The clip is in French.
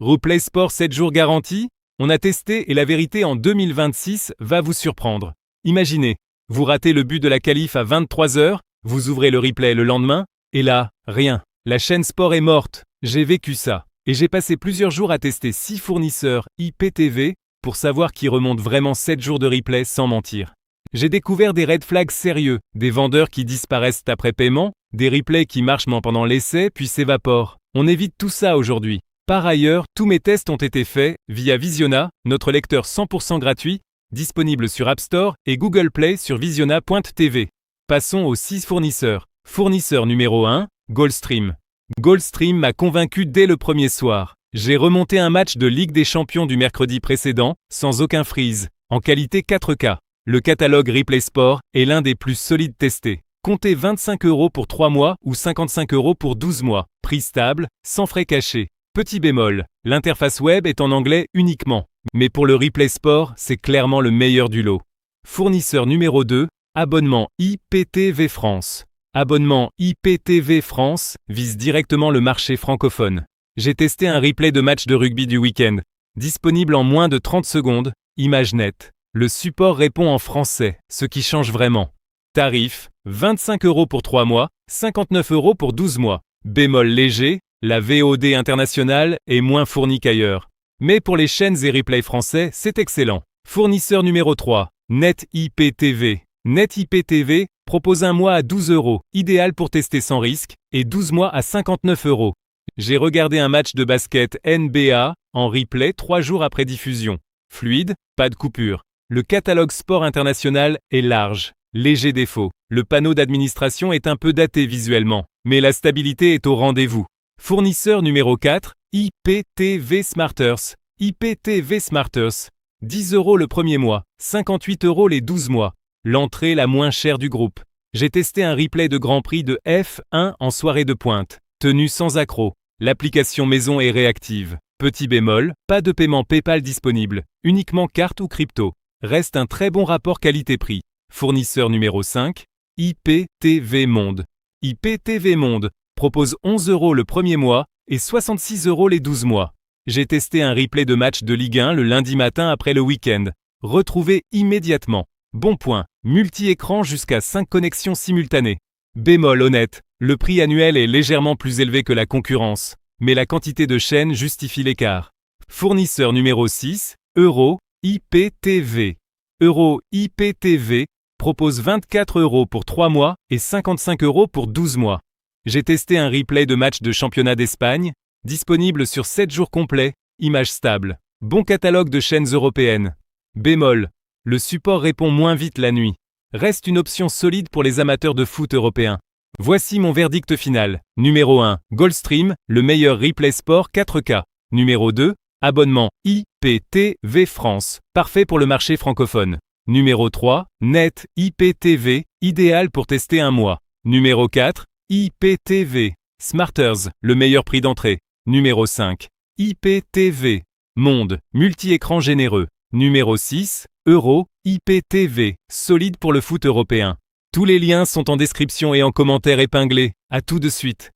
Replay Sport 7 jours garantie? On a testé et la vérité en 2026 va vous surprendre. Imaginez, vous ratez le but de la qualif à 23h, vous ouvrez le replay le lendemain, et là, rien. La chaîne Sport est morte. J'ai vécu ça. Et j'ai passé plusieurs jours à tester 6 fournisseurs IPTV pour savoir qui remonte vraiment 7 jours de replay sans mentir. J'ai découvert des red flags sérieux, des vendeurs qui disparaissent après paiement, des replays qui marchent pendant l'essai puis s'évaporent. On évite tout ça aujourd'hui. Par ailleurs, tous mes tests ont été faits via Visiona, notre lecteur 100% gratuit, disponible sur App Store et Google Play sur visiona.tv. Passons aux 6 fournisseurs. Fournisseur numéro 1, Goldstream. Goldstream m'a convaincu dès le premier soir. J'ai remonté un match de Ligue des Champions du mercredi précédent, sans aucun freeze, en qualité 4K. Le catalogue Replay Sport est l'un des plus solides testés. Comptez 25 € pour 3 mois ou 55 € pour 12 mois. Prix stable, sans frais cachés. Petit bémol, l'interface web est en anglais uniquement. Mais pour le Replay Sport, c'est clairement le meilleur du lot. Fournisseur numéro 2, abonnement IPTV France. Abonnement IPTV France vise directement le marché francophone. J'ai testé un replay de match de rugby du week-end. Disponible en moins de 30 secondes, image nette. Le support répond en français, ce qui change vraiment. Tarif, 25 € pour 3 mois, 59 € pour 12 mois. Bémol léger, la VOD internationale est moins fournie qu'ailleurs. Mais pour les chaînes et replays français, c'est excellent. Fournisseur numéro 3, NetIPTV. NetIPTV propose un mois à 12 €, idéal pour tester sans risque, et 12 mois à 59 €. J'ai regardé un match de basket NBA en replay 3 jours après diffusion. Fluide, pas de coupure. Le catalogue sport international est large. Léger défaut. Le panneau d'administration est un peu daté visuellement, mais la stabilité est au rendez-vous. Fournisseur numéro 4, IPTV Smarters. IPTV Smarters. 10 € le premier mois, 58 € les 12 mois. L'entrée la moins chère du groupe. J'ai testé un replay de Grand Prix de F1 en soirée de pointe. Tenu sans accroc. L'application maison est réactive. Petit bémol, pas de paiement PayPal disponible, uniquement carte ou crypto. Reste un très bon rapport qualité-prix. Fournisseur numéro 5, IPTV Monde. IPTV Monde propose 11 € le premier mois et 66 € les 12 mois. J'ai testé un replay de match de Ligue 1 le lundi matin après le week-end. Retrouvez immédiatement. Bon point, multi-écran jusqu'à 5 connexions simultanées. Bémol honnête, le prix annuel est légèrement plus élevé que la concurrence, mais la quantité de chaînes justifie l'écart. Fournisseur numéro 6, Euro IPTV. Euro IPTV propose 24 € pour 3 mois et 55 € pour 12 mois. J'ai testé un replay de match de championnat d'Espagne, disponible sur 7 jours complets, image stable. Bon catalogue de chaînes européennes. Bémol, le support répond moins vite la nuit. Reste une option solide pour les amateurs de foot européens. Voici mon verdict final. Numéro 1, Goldstream, le meilleur replay sport 4K. Numéro 2, abonnement IPTV France, parfait pour le marché francophone. Numéro 3, Net IPTV, idéal pour tester un mois. Numéro 4, IPTV Smarters, le meilleur prix d'entrée. Numéro 5, IPTV Monde, multi-écran généreux. Numéro 6, Euro IPTV, solide pour le foot européen. Tous les liens sont en description et en commentaire épinglés. À tout de suite.